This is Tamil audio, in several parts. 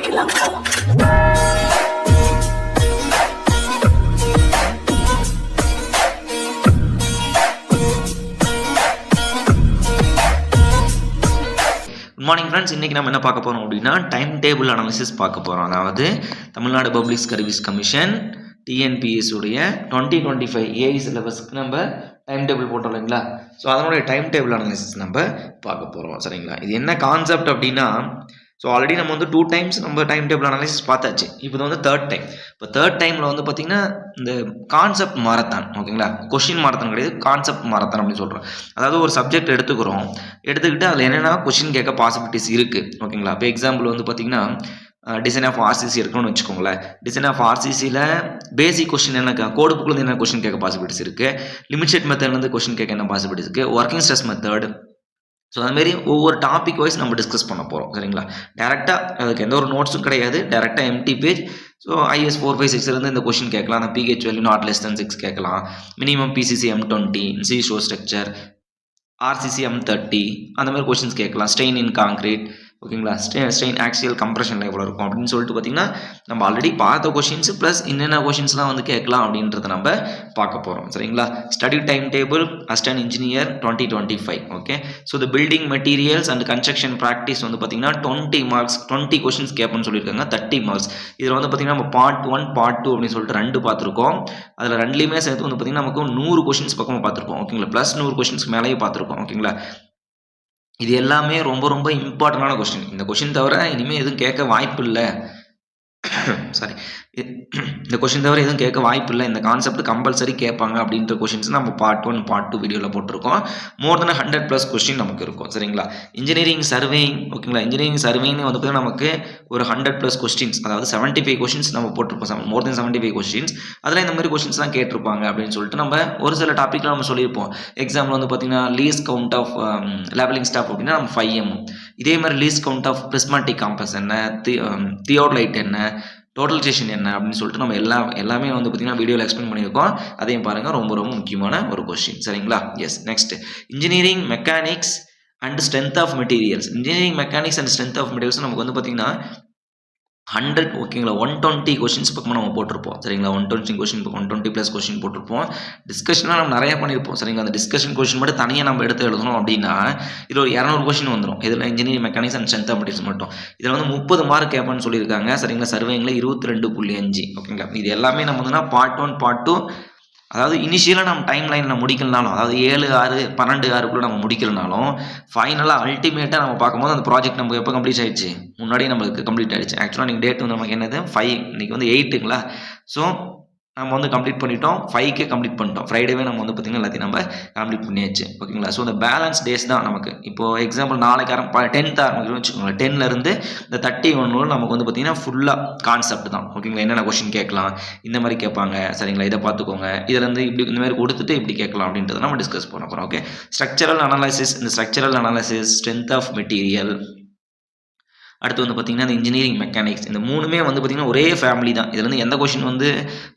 ஆரம்பிக்கலாம். Good morning friends. இன்றைக்கி நம்ம என்ன பார்க்க போகிறோம் அப்படின்னா டைம் டேபிள் அனாலிசிஸ் பார்க்க போகிறோம். அதாவது Tamil Nadu public service commission TNPS உடைய 2025 ஏஐ சிலபஸ்க்கு நம்ம டைம் டேபிள் போட்டோம் இல்லைங்களா? ஸோ அதனுடைய டைம் டேபிள் அனாலிசிஸ் நம்ம பார்க்க போகிறோம். சரிங்களா? இது என்ன கான்செப்ட் அப்படின்னா, ஸோ ஆல்ரெடி நம்ம வந்து 2 times நம்ம டைம் டேபிள் அனாலிசிஸ் பார்த்தாச்சு. இப்போ இது வந்து 3rd டைம். இப்போ 3rd டைமில் வந்து பார்த்திங்கன்னா இந்த கான்செப்ட் மாரத்தான், ஓகேங்களா? கொஷின் மாரத்தான் கிடையாது, கான்செப்ட் மாரத்தான் அப்படின்னு சொல்கிறோம். அதாவது ஒரு சப்ஜெக்ட் எடுத்துக்கிட்டு அதில் என்னென்னா கொஷின் கேட்க பாசிபிலிட்டிஸ் இருக்குது, ஓகேங்களா? இப்போ எக்ஸாம்பிள் வந்து பார்த்திங்கன்னா டிசைன் ஆஃப் ஆர்சிசி இருக்குன்னு வச்சுக்கோங்களேன். டிசைன் ஆஃப் ஆர்சிசியில் பேசிக் கொஸ்டின் என்ன, கோடு புக்கில் என்ன கொஸ்டின் கேட்க பாசிபிலிட்டிஸ் இருக்குது, லிமிட் மெத்தட்லேருந்து கொஸ்டின் கேட்க என்ன பாசிபிலிட்டிஸ் இருக்குது, ஒர்க்கிங் ஸ்ட்ரெஸ் மெத்தட். ஸோ அதுமாரி ஒவ்வொரு டாபிக் வைஸ் நம்ம டிஸ்கஸ் பண்ண போகிறோம். சரிங்களா? டேரெக்டாக அதுக்கு எந்த ஒரு நோட்ஸும் கிடையாது, டேரெக்டாக எம்டி பேஜ். ஸோ IS 456 இந்த கொஸ்டின் கேட்கலாம், அந்த pH value not less than 6 கேட்கலாம், மினிமம் PCC M20, சி ஷோ ஸ்ட்ரக்சர், RCC M30 அந்த மாதிரி கொஸ்டின்ஸ் கேட்கலாம். ஸ்ட்ரெயின் இன் கான்கிரீட், ஓகேங்களா? ஸ்ட்ரெயின் ஆக்சியல் கம்ப்ரெஷன் எவ்வளோ இருக்கும் அப்படின்னு சொல்லிட்டு பார்த்தீங்கன்னா நம்ம ஆல்ரெடி பார்த்த கொஷின்ஸ் ப்ளஸ் என்னென்ன கொஷின்ஸ்லாம் வந்து கேட்கலாம் அப்படின்றத நம்ம பார்க்க போகிறோம். சரிங்களா? Study time table assistant engineer 2025. Okay. So the building materials and construction practice வந்து பார்த்தீங்கன்னா 20 மார்க்ஸ், 20 கொஷின்ஸ் கேட்போம்னு சொல்லியிருக்காங்க, 30 மார்க்ஸ். இதில் வந்து பார்த்தீங்கன்னா நம்ம பார்ட் 1 பார்ட் 2 அப்படின்னு சொல்லிட்டு 2 பார்த்துருக்கோம். அதில் 2லேயுமே சேர்த்து வந்து பார்த்தீங்கன்னா நமக்கு 100 கொஷின்ஸ் பக்கமாக பார்த்துருக்கோம், ஓகேங்களா? ப்ளஸ் 100 கொஷின்ஸ்க்கு மேலேயே பார்த்துருக்கோம், ஓகேங்களா? இது எல்லாமே ரொம்ப ரொம்ப இம்பார்ட்டண்டான கொஸ்டின். இந்த கொஸ்டின் தவிர இனிமேல் எதுவும் கேட்க வாய்ப்பு இல்லை. சாரி, இந்த கொஸ்டின் தவிர எதுவும் கேட்க வாய்ப்பு இல்லை. இந்த கான்செப்ட் கம்பல்சரி கேட்பாங்க அப்படின்ற கொஸ்டின்ஸ் நம்ம பார்ட் 1 பார்ட் 2 வீடியோவில் போட்டிருக்கோம். மோர் தென் 100+ கொஸ்டின் நமக்கு இருக்கும். சரிங்களா? இன்ஜினியரிங் சர்வேயிங், ஓகேங்களா? இன்ஜினியரிங் சர்வேயிங் வந்து பார்த்தீங்கன்னா நமக்கு ஒரு 100+ கொஸ்டின்ஸ், அதாவது 75 கொஸ்டின்ஸ் நம்ம போட்டிருப்போம், மோர் தென் 75 கொஸ்டின்ஸ். அதில் இந்த மாதிரி கொஸ்டின்ஸ் தான் கேட்டிருப்பாங்க அப்படின்னு சொல்லிட்டு நம்ம ஒரு சில டாப்பிக்கில் நம்ம சொல்லியிருப்போம். எக்ஸாம்பிள் வந்து பார்த்தீங்கன்னா least count of levelling staff அப்படின்னா நம்ம 5M. இதே மாதிரி least count of prismatic compass என்ன, தியோட்லைட் என்ன, டோட்டலைசேஷன் என்ன அப்படின்னு சொல்லிட்டு நம்ம எல்லாமே வந்து பார்த்தீங்கன்னா வீடியோவில் எக்ஸ்பிளைன் பண்ணியிருக்கோம். அதையும் பாருங்கள், ரொம்ப ரொம்ப முக்கியமான ஒரு கொஸ்டின். சரிங்களா? Yes. Next, engineering mechanics and strength of materials. Engineering mechanics and strength of materials நமக்கு வந்து பார்த்தீங்கன்னா 100, ஓகேங்களா? 120 கொஸ்டின்ஸ் பக்கமாக நம்ம போட்டிருப்போம். சரிங்களா? 120 கொஸ்டின், 120+ கொஸ்டின் போட்டிருப்போம். டிஸ்கஷனாக நம்ம நிறையா பண்ணியிருப்போம். சரிங்களா? அந்த டிஸ்கஷன் கொஸ்டின் மட்டும் தனியாக நம்ம எடுத்து எழுதணும் அப்படின்னா இதில் ஒரு 200 கொஸ்டின் வந்துடும். இதில் engineering mechanics and strength of materials மட்டும். இதில் வந்து 30 மார்க் கேட்பான்னு சொல்லியிருக்காங்க. சரிங்களா? சர்வேங்கில் 22.5, ஓகேங்களா? இது எல்லாமே நம்ம வந்து பார்ட் 1 பார்ட் 2, அதாவது இனிஷியலாக நம்ம டைம் லைனில் முடிக்கலனாலும், அதாவது 7/6 12/6 நம்ம முடிக்கலனாலும் ஃபைனலாக அல்டிமேட்டாக நம்ம பார்க்கும்போது அந்த ப்ராஜெக்ட் நமக்கு எப்போ கம்ப்ளீட் ஆகிடுச்சு, முன்னாடியே நம்மளுக்கு கம்ப்ளீட் ஆகிடுச்சு. ஆக்சுவலாக நீங்கள் டேட் வந்து நமக்கு என்னது 5, இன்றைக்கி வந்து 8ங்களா? ஸோ நம்ம வந்து கம்ப்ளீட் பண்ணிட்டோம், 5க்கே கம்ப்ளீட் பண்ணிட்டோம். ஃப்ரைடேவே நம்ம வந்து பார்த்திங்கன்னா எல்லாத்தையும் நம்ம கம்ப்ளீட் பண்ணியாச்சு, ஓகேங்களா? ஸோ இந்த பேலன்ஸ் டேஸ் தான் நமக்கு. இப்போது எக்ஸாம்பிள் நாளைக்கு 10th ஆரம்பிக்கணும்னு வச்சுக்கோங்களேன். 10லேருந்து இந்த 31 நமக்கு வந்து பார்த்திங்கன்னா ஃபுல்லாக கான்செப்ட் தான், ஓகேங்களா? என்னென்ன கொஸ்டின் கேட்கலாம், இந்த மாதிரி கேட்பாங்க. சரிங்களா? இதை பார்த்துக்கோங்க. இதிலேருந்து இப்படி இந்த மாதிரி கொடுத்துட்டு இப்படி கேட்கலாம் அப்படின்றத நம்ம டிஸ்கஸ் பண்ண போகிறோம். ஓகே. ஸ்ட்ரக்சரல் அனாலிசிஸ், இந்த structural analysis, strength of material. அடுத்து வந்து பார்த்திங்கன்னா இந்த இன்ஜினியரிங் மெக்கானிக்ஸ், இந்த 3மே வந்து பார்த்திங்கன்னா ஒரே ஃபேமிலி தான். இதில் வந்து எந்த கொஸ்டின் வந்து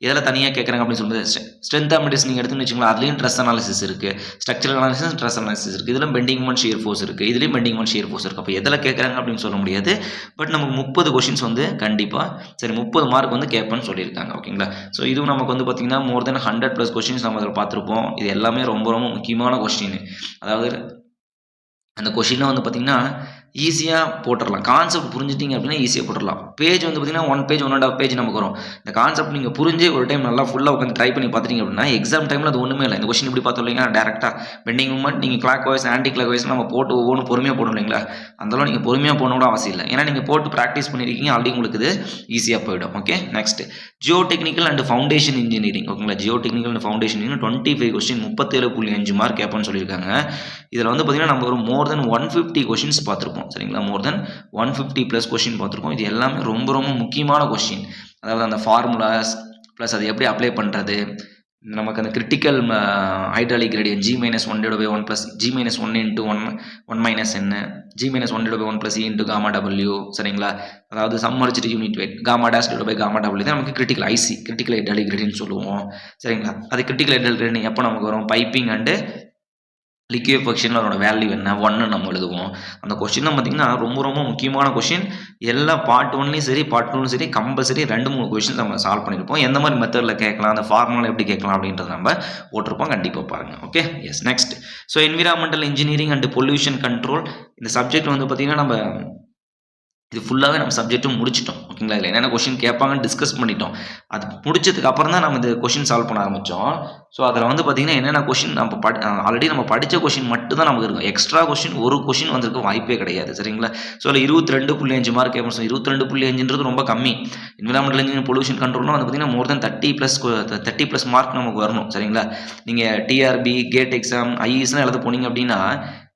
எதில் தனியாக கேட்குறாங்க அப்படின்னு சொல்லும்போது ஸ்ட்ரென்த் ஆஃப் மெட்டீரியல்ஸ் நீங்கள் எடுத்துன்னு வச்சுக்கோங்களேன். அதுலேயும் ஸ்ட்ரெஸ் அனாலிசிஸ் இருக்குது, ஸ்ட்ரக்சரல் அனாலிசிஸ், ஸ்ட்ரெஸ் அனாலிசிஸ் இருக்குது. இதில் பெண்டிங் மோமென்ட் ஷியர் ஃபோர்ஸ் இருக்குது, இதுலேயும் பெண்டிங் மோமென்ட் ஷியர் ஃபோர்ஸ் இருக்குது. அப்போ எதில் கேட்குறாங்க அப்படின்னு சொல்ல முடியாது. பட் நமக்கு 30 கொஸ்டின்ஸ் வந்து கண்டிப்பாக 30 மார்க் வந்து கேட்பேன்னு சொல்லியிருக்காங்க, ஓகேங்களா? ஸோ இதுவும் நமக்கு வந்து பார்த்திங்கன்னா மோர் தென் 100+ கொஸ்டின்ஸ் நம்ம அதில் பார்த்துருப்போம். இது எல்லாமே ரொம்ப ரொம்ப முக்கியமான கொஸ்டின். அதாவது அந்த கொஷினில் வந்து பார்த்திங்கன்னா ஈஸியாக போட்டுடலாம். கான்செப்ட் புரிஞ்சிட்டிங்க அப்படின்னா ஈஸியாக போட்டுடலாம். பேஜ் வந்து பார்த்திங்கன்னா 1 பேஜ் 1.5 பேஜ் நமக்கு வரும். இந்த கான்செப்ட் நீங்கள் புரிஞ்சு ஒரு டைம் நல்லா ஃபுல்லாக உட்காந்து ட்ரை பண்ணி பார்த்துட்டிங்க அப்படின்னா எக்ஸாம் டைமில் அது ஒன்றுமே இல்லை. இந்த கொஸ்டின் இப்படி பார்த்தோம் இல்லைங்களா, டேரெக்டாக பெண்டிங் மூமெண்ட் நீங்கள் clockwise anticlockwise நம்ம போட்டு ஒவ்வொன்றும் பொறுமையாக போடணும் இல்லைங்களா? அந்தளவு நீங்கள் பொறுமையாக போகணும் கூட அவசியம் இல்லை. ஏன்னா நீங்கள் போட்டு ப்ராக்டிஸ் பண்ணியிருக்கீங்க ஆல்ரெடி, உங்களுக்கு இது ஈஸியாக போயிடும். Okay. Next, geotechnical and foundation engineering, ஓகேங்களா? Geotechnical and foundation engineering 25 question 37.5 mark கேட்போன்னு சொல்லியிருக்காங்க. இதில் வந்து பார்த்திங்கன்னா நம்ம ஒரு மோர் தென் 150 கொஸ்டின்ஸ் பார்த்துருப்போம். சரிங்களா? மோர் தென் 150+ கொஸ்டின் பார்த்துருக்கோம். இது எல்லாமே ரொம்ப ரொம்ப முக்கியமான கொஸ்டின். அதாவது அந்த ஃபார்முலாஸ் ப்ளஸ் அதை எப்படி அப்ளை பண்ணுறது, நமக்கு அந்த critical hydraulic gradient G-1/1 + G-1 × 1 என்ன, G-1/1 + E × γW. சரிங்களா? அதாவது சம்மர்ஜ்டு யூனிட் வெயிட் Γ'/Γw தான் நமக்கு critical IC, critical hydraulic gradient சொல்லுவோம். சரிங்களா? அது கிரிட்டிக்கல் ஹைட்ராலிக் கிரேடியன்ட் எப்போ நமக்கு வரும், பைப்பிங் அண்டு லிக்விஃபேக்ஷன் அதோட வேல்யூ என்ன 1 நம்ம எழுதுவோம். அந்த கொஸ்டின்லாம் பார்த்தீங்கன்னா ரொம்ப ரொம்ப முக்கியமான கொஸ்டின். எல்லா பார்ட் 1லையும் சரி, பார்ட் 2லும் சரி கம்பல்சரி 2, 3 கொஸ்டின் நம்ம சால்வ் பண்ணியிருப்போம். எந்த மாதிரி மெத்தடில் கேட்கலாம், அந்த ஃபார்முலா எப்படி கேட்கலாம் அப்படின்றத நம்ம போட்டிருப்போம். கண்டிப்பாக பாருங்கள். Okay, yes. Next, so environmental engineering and pollution control இந்த சப்ஜெக்ட் வந்து பார்த்தீங்கன்னா நம்ம இது ஃபுல்லாகவே நம்ம சப்ஜெக்ட்டும் முடிச்சிட்டோம். ஓகேங்களா, இதில் என்னென்ன கொஸ்டின் கேட்பாங்கன்னு டிஸ்கஸ் பண்ணிட்டோம். அது முடிச்சதுக்கு அப்புறம் தான் நம்ம இந்த கொஸ்டின் சால்வ் பண்ண ஆரம்பித்தோம். ஸோ அதில் வந்து பார்த்தீங்கன்னா என்னென்ன கொஸ்டின் நம்ம ஆல்ரெடி நம்ம படித்த கொஸ்டின் மட்டும் தான் நமக்கு இருக்கும். எக்ஸ்ட்ரா கொஸ்டின் ஒரு கொஸ்டின் வந்திருக்க வாய்ப்பே கிடையாது. சரிங்களா, ஸோ அதில் 22.5 மார்க் கேட்போம். 22.5ன்றது ரொம்ப கம்மி. என்விரான்மெண்டல் இன்ஜினியரிங் பொல்யூஷன் கண்ட்ரோல்னா வந்து பார்த்தீங்கன்னா மோர் தென் 30+ மார்க் நமக்கு வரணும். சரிங்களா, நீங்கள் டிஆர்பி, கேட் எக்ஸாம், ஐஇஎஸ்லாம் எழுத போனீங்க அப்படின்னா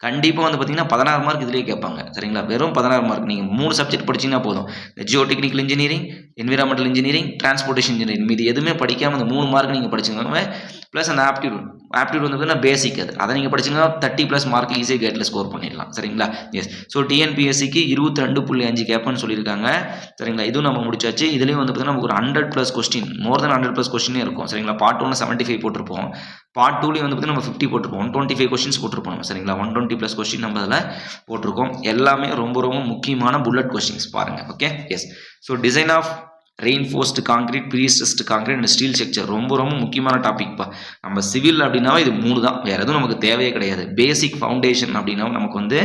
கண்டிப்பாக வந்து பார்த்தீங்கன்னா 16 மார்க் இதிலே கேட்பாங்க. சரிங்களா, வெறும் 16 மார்க். நீங்கள் 3 சப்ஜெக்ட் படிச்சிங்கன்னா போதும். Jio technical engineering, environmental engineering, transportation engineering. மீது எதுவுமே படிக்காமல் அந்த 3 மார்க் நீங்கள் படிச்சுக்கோங்க. ப்ளஸ் அந்த ஆப்டிடியூட் வந்து பார்த்தீங்கன்னா பேசிக் அதை நீங்கள் படிச்சிங்கன்னா 30+ மார்க் ஈஸியாக கேட்டில் ஸ்கோர் பண்ணிடலாம். சரிங்களா, எஸ். ஸோ டிஎன்பிஎஸ்சிக்கு 22.5 கேட்பன்னு சொல்லியிருக்காங்க. சரிங்களா, இதுவும் நம்ம முடிச்சாச்சு. இதுலேயும் வந்து பார்த்தீங்கன்னா நமக்கு ஒரு 100+ கொஸ்டின், மோர் தென் 100+ கொஸ்டினே இருக்கும். சரிங்களா, பார்ட் 1 75 போட்டிருப்போம். பார்ட் 2லேயும் வந்து பார்த்தீங்கன்னா நம்ம 50 போட்டிருப்போம். 125 கொஸ்டின்ஸ் போட்டிருப்போம். சரிங்களா, 120+ கொஸ்டின் நம்ம அதில் போட்டிருக்கோம். எல்லாமே ரொம்ப ரொம்ப முக்கியமான புல்லட் கொஸ்டின்ஸ் பாருங்கள். Okay, yes. So design of reinforced concrete, prestressed concrete and steel structure ரொம்ப ரொம்ப முக்கியமான டாபிக்ப்பா. நம்ம சிவில் அப்படின்னாவே இது 3 தான், வேறு எதுவும் நமக்கு தேவையே கிடையாது. பேசிக் ஃபவுண்டேஷன் அப்படின்னா நமக்கு வந்து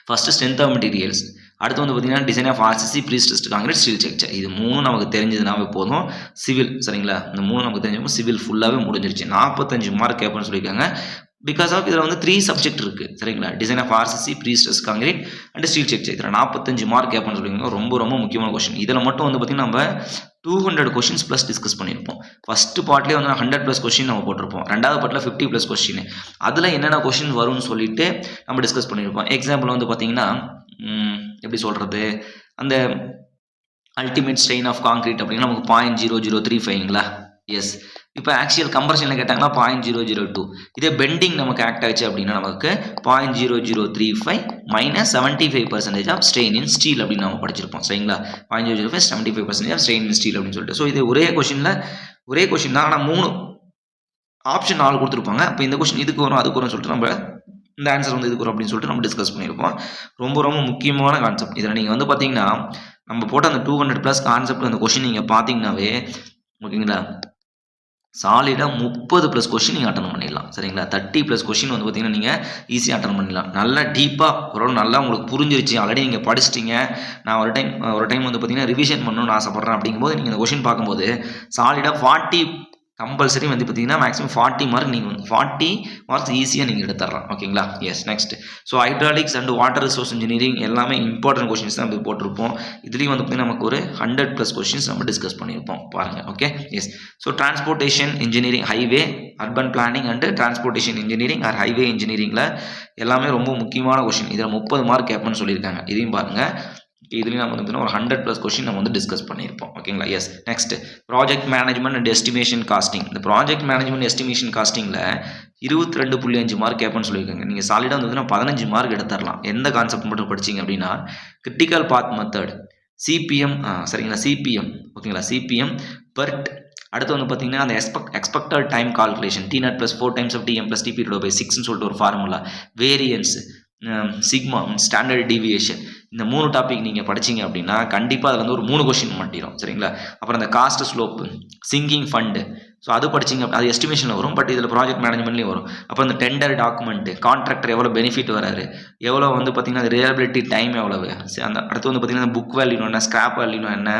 ஃபஸ்ட்டு ஸ்ட்ரென்த் ஆஃப் மெட்டீரியல்ஸ், அடுத்து வந்து பார்த்தீங்கன்னா design of RCC, prestressed concrete, steel structure. இது 3 நமக்கு தெரிஞ்சதுனாவே போதும் சிவில். சரிங்களா, இந்த 3 நமக்கு தெரிஞ்சப்போ சிவில் ஃபுல்லாகவே முடிஞ்சிருச்சு. 45 மார்க் கேட்போன்னு சொல்லியிருக்காங்க. பிகாஸ் ஆஃப் இதில் வந்து 3 சப்ஜெக்ட் இருக்குது. சரிங்களா, design of RCC, prestress concrete and steel structure. இதில் 45 மார்க் கேட்போன்னு சொல்லியிருக்காங்க. ரொம்ப ரொம்ப முக்கியமான கொஸ்டின். இதில் மட்டும் வந்து பார்த்தீங்கன்னா நம்ம 200 கொஸ்டின்ஸ் ப்ளஸ் டிஸ்கஸ் பண்ணியிருப்போம். ஃபஸ்ட்டு பார்ட்லேயே வந்து 100+ கொஸ்டின் நம்ம போட்டிருப்போம். ரெண்டாவது பார்ட்டில் 50+ கொஸ்டின். அதில் என்னென்ன கொஸ்டின் வரும்னு சொல்லிட்டு நம்ம டிஸ்கஸ் பண்ணியிருப்போம். எக்ஸாம்பிள் வந்து பார்த்தீங்கன்னா எப்படி சொல்கிறது, அந்த அல்டிமேட் ஸ்ட்ரெயின் ஆஃப் காங்கிரீட் அப்படின்னா நமக்கு 0.0035ங்களா. எஸ். இப்போ ஆக்சுவல் கம்பர்ஷனில் கேட்டாங்கன்னா 0.002. இதே பெண்டிங் நமக்கு ஆக்ட் ஆச்சு அப்படின்னா நமக்கு 0.0035 - 75% ஆஃப் ஸ்ட்ரெயின் இன் ஸ்டீல் அப்படின்னு நம்ம படிச்சிருப்போம். சரிங்களா, 0.005 75% ஆஃப் ஸ்ட்ரெயின் இன் ஸ்டீல் அப்படின்னு சொல்லிட்டு. ஸோ இது ஒரே கொஸ்டின் தான். ஆனால் 3 ஆப்ஷன் 4 கொடுத்துருப்பாங்க. அப்போ இந்த கொஸ்டின் இதுக்கு வரும், அதுக்கு வரும்னு சொல்லிட்டு நம்ம இந்த ஆன்சர் வந்து இதுக்கு வரும் அப்படின்னு சொல்லிட்டு நம்ம டிஸ்கஸ் பண்ணியிருப்போம். ரொம்ப ரொம்ப முக்கியமான கான்செப்ட். இதில் நீங்கள் வந்து பார்த்தீங்கன்னா நம்ம போட்ட அந்த 200+ கான்செப்ட் அந்த கொஸ்டின் நீங்கள் பார்த்தீங்கன்னாவே ஓகேங்களா, சாலிடாக 30+ கொஸ்டின் நீங்கள் அட்டன் பண்ணிடலாம். சரிங்களா, 30+ கொஸ்டின் வந்து பார்த்தீங்கன்னா நீங்கள் ஈஸியாக அட்டன் பண்ணிடலாம். நல்லா டீப்பாக ஓரளவு நல்லா உங்களுக்கு புரிஞ்சிருச்சு, ஆல்ரெடி நீங்கள் படிச்சிட்டிங்க. நான் ஒரு டைம் வந்து பார்த்தீங்கன்னா ரிவிஷன் பண்ணணும்னு ஆசைப்பட்றேன் அப்படிங்கும்போது நீங்கள் இந்த கொஸ்டின் பார்க்கும்போது சாலிடாக 40 கம்பல்சரி வந்து பார்த்தீங்கன்னா மேக்ஸிமம் 40 மார்க் நீங்கள் 40 மார்க்ஸ் ஈஸியாக நீங்கள் எடுத்துடலாம். ஓகேங்களா, yes. Next, so hydraulics and water resource engineering எல்லாமே இம்பார்ட்டன்ட் கொஸ்டின்ஸ் தான் நம்ம போட்டிருப்போம். இதுலேயும் வந்து பார்த்தீங்கன்னா நமக்கு ஒரு 100+ கொஸ்டின்ஸ் நம்ம டிஸ்கஸ் பண்ணியிருப்போம் பாருங்கள். Okay, yes. So transportation engineering, highway, urban planning and transportation engineering or highway இன்ஜினியரிங்கில் எல்லாமே ரொம்ப முக்கியமான கொஸ்டின். இதில் 30 மார்க் கேட்பேன்னு சொல்லியிருக்காங்க. இதையும் பாருங்கள். இதுலேயும் நம்ம வந்து ஒரு 100+ கொஸ்டின் நம்ம வந்து டிஸ்கஸ் பண்ணியிருப்போம். ஓகேங்களா, yes. Next, project management and estimation costing. இந்த ப்ராஜெக்ட் மேனேஜ்மெண்ட் எஸ்டிமேஷன் காஸ்டிங்கில் 22.5 மார்க் கேட்பேன்னு சொல்லியிருக்காங்க. நீங்கள் சாலிடாக வந்து 15 மார்க் எடுத்துடலாம். எந்த கான்செப்ட் மட்டும் படிச்சிங்க அப்படின்னா கிரிட்டிக்கல் பாத் மெத்தட், சிபிஎம். சரிங்களா, சிபிஎம். ஓகேங்களா, சிபிஎம் பெர்ட். அடுத்து வந்து பார்த்தீங்கன்னா அந்த expected time calculation, T0 + 4 times of Tm + Tp/6ன்னு சொல்லிட்டு ஒரு formula, variance, sigma, standard deviation. இந்த 3 டாபிக் நீங்கள் படிச்சிங்க அப்படின்னா கண்டிப்பாக அதில் வந்து ஒரு 3 கொஸ்டின் மாட்டிடும். சரிங்களா, அப்புறம் இந்த cost slope, singing fund. So அது படிச்சிங்க, அது எஸ்டிமேஷனில் வரும். பட் இதில் ப்ராஜெக்ட் மேனேஜ்மெண்ட்லேயும் வரும். அப்புறம் இந்த டெண்டர் டாக்குமெண்ட்டு, கான்ட்ராக்டர் எவ்வளோ பெனிஃபிட் வராரு, எவ்வளோ வந்து பார்த்தீங்கன்னா அது ரிலையபிலிட்டி டைம் எவ்வளவு, அந்த அடுத்து வந்து பார்த்தீங்கன்னா புக் வேல்யூ என்ன, ஸ்கிராப் வேல்யூ என்ன.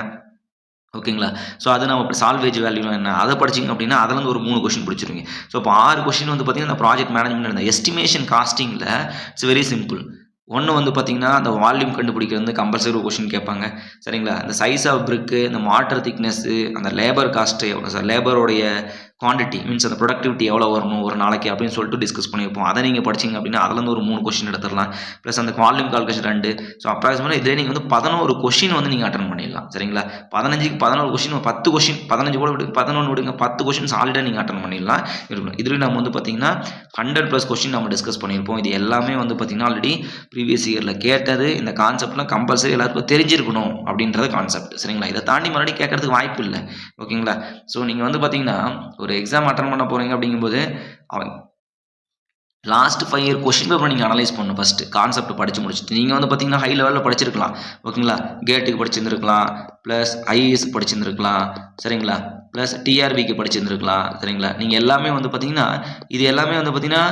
ஓகேங்களா, ஸோ அது நம்ம சால்வேஜ் வேல்யூ என்ன, அதை படிச்சிங்க அப்படின்னா அதில் ஒரு 3 கொஸ்டின் பிடிச்சிருங்க. ஸோ இப்போ 6 கொஸ்டின் வந்து பார்த்தீங்கன்னா இந்த ப்ராஜெக்ட் மேனேஜ்மெண்ட் இந்த எஸ்டிமேஷன் காஸ்டிங்கில் இட்ஸ் வெரி சிம்பிள். ஒன்று வந்து பார்த்தீங்கன்னா அந்த வால்யூம் கண்டுபிடிக்கிறது கம்பல்சரி கொஸ்டின் கேட்பாங்க. சரிங்களா, இந்த சைஸ் ஆஃப் பிரிக்கு, இந்த மாட்டர் திக்னஸ்ஸு, அந்த லேபர் காஸ்ட்டு எவ்வளோ, லேபரோடைய குவான்டிட்டி மீன்ஸ் அந்த ப்ரொடக்டிவிட்டி எவ்வளோ வரணும் ஒரு நாளைக்கு அப்படின்னு சொல்லிட்டு டிஸ்கஸ் பண்ணியிருப்போம். அதை நீங்கள் படிச்சிங்க அப்படின்னா அதில் ஒரு 3 கொஸ்டின் எடுத்துடலாம். ப்ளஸ் அந்த வால்யூம் கால்குலேஷன் 2. ஸோ அப்ராக்சிமேட்டாக இதில் நீங்கள் வந்து 11 கொஸ்டின் வந்து நீங்கள் அட்டன் பண்ணிடலாம். சரிங்களா, 15க்கு 11 கொஸ்டின், 10 கொஸ்டின், 15 கூட விடுங்க, 11 விடுங்க, 10 கொஸ்டின் சாலிடாக நீங்கள் அட்டன் பண்ணிடலாம் இருக்கணும். இதுலேயும் நம்ம வந்து பார்த்தீங்கன்னா 100+ கொஸ்டின் நம்ம டிஸ்கஸ் பண்ணியிருப்போம். இது எல்லாமே வந்து பார்த்தீங்கன்னா ஆல்ரெடி ப்ரீவியஸ் இயரில் கேட்டது. இந்த கான்செப்ட்லாம் கம்பல்சரி எல்லாருக்கும் தெரிஞ்சிருக்கணும் அப்படின்றது கான்செப்ட். சரிங்களா, இதை தாண்டி மறுபடியும் கேட்கறதுக்கு வாய்ப்பு இல்லை. ஓகேங்களா, ஸோ நீங்கள் வந்து பார்த்தீங்கன்னா ஒரு எக்ஸாம் அட்டன் பண்ண போகிறீங்க அப்படிங்கும்போது லாஸ்ட் 5 இயர் கொஷின் பேப்பர் நீங்கள் அனலைஸ் பண்ணணும் ஃபஸ்ட்டு கான்செப்ட் படித்து முடிச்சுட்டு நீங்கள் வந்து பார்த்தீங்கன்னா ஹை லெவலில் படிச்சிருக்கலாம் ஓகேங்களா கேட்டுக்கு படிச்சிருந்துருக்கலாம் ப்ளஸ் ஐஏஎஸ் படிச்சிருந்துருக்கலாம் சரிங்களா ப்ளஸ் டிஆர்பிக்கு படிச்சிருந்துருக்கலாம் சரிங்களா நீங்கள் எல்லாமே வந்து பார்த்தீங்கன்னா இது எல்லாமே வந்து பார்த்தீங்கன்னா